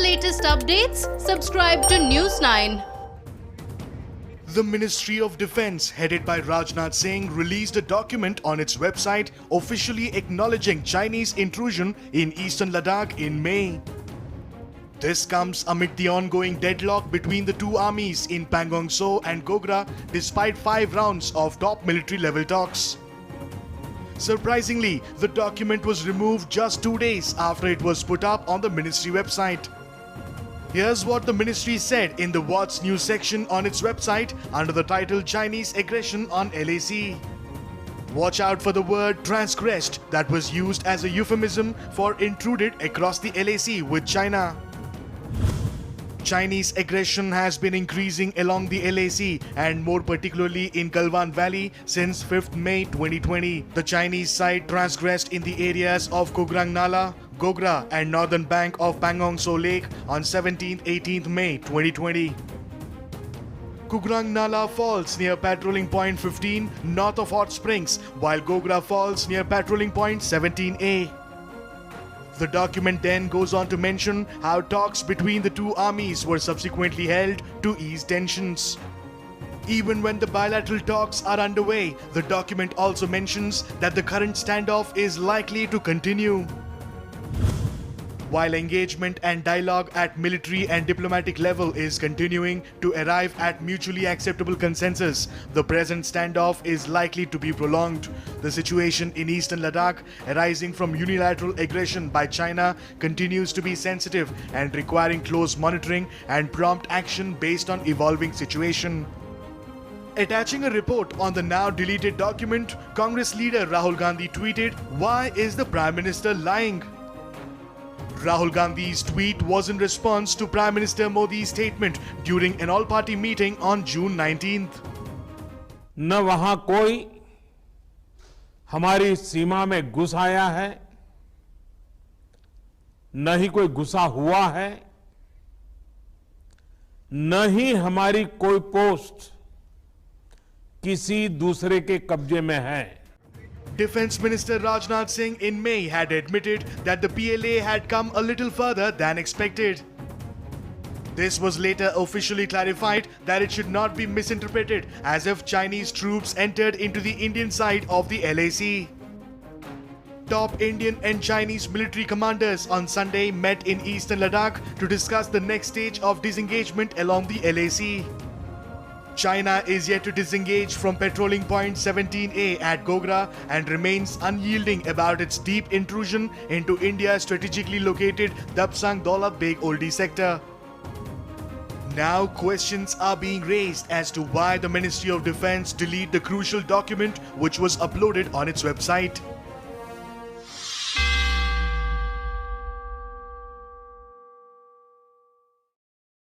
latest updates, subscribe to News 9. The Ministry of Defense, headed by Rajnath Singh, released a document on its website officially acknowledging Chinese intrusion in eastern Ladakh in May. This comes amid the ongoing deadlock between the two armies in Pangong Tso and Gogra, despite 5 rounds of top military level talks. Surprisingly, the document was removed just 2 days after it was put up on the ministry website. Here's what the ministry said in the What's New section on its website under the title Chinese Aggression on LAC. Watch out for the word transgressed that was used as a euphemism for intruded across the LAC with China. Chinese aggression has been increasing along the LAC and more particularly in Galwan Valley since 5th May 2020. The Chinese side transgressed in the areas of Kograng Nala, Gogra and northern bank of Pangong Tso Lake on 17th-18th May 2020. Kograng Nala falls near patrolling point 15 north of Hot Springs, while Gogra falls near patrolling point 17A. The document then goes on to mention how talks between the two armies were subsequently held to ease tensions. Even when the bilateral talks are underway, the document also mentions that the current standoff is likely to continue. While engagement and dialogue at military and diplomatic level is continuing to arrive at mutually acceptable consensus, the present standoff is likely to be prolonged. The situation in eastern Ladakh arising from unilateral aggression by China continues to be sensitive and requiring close monitoring and prompt action based on evolving situation. Attaching a report on the now deleted document, Congress leader Rahul Gandhi tweeted, "Why is the Prime Minister lying?" Rahul Gandhi's tweet was in response to Prime Minister Modi's statement during an all-party meeting on June 19th. न वहां कोई हमारी सीमा में घुस आया है, न ही कोई घुसा हुआ है, न ही हमारी कोई पोस्ट किसी दूसरे के कब्जे में है। Defense Minister Rajnath Singh in May had admitted that the PLA had come a little further than expected. This was later officially clarified that it should not be misinterpreted as if Chinese troops entered into the Indian side of the LAC. Top Indian and Chinese military commanders on Sunday met in eastern Ladakh to discuss the next stage of disengagement along the LAC. China is yet to disengage from patrolling point 17A at Gogra and remains unyielding about its deep intrusion into India's strategically located Dabsang Daulat Beg Oldi sector. Now questions are being raised as to why the Ministry of Defense deleted the crucial document which was uploaded on its website.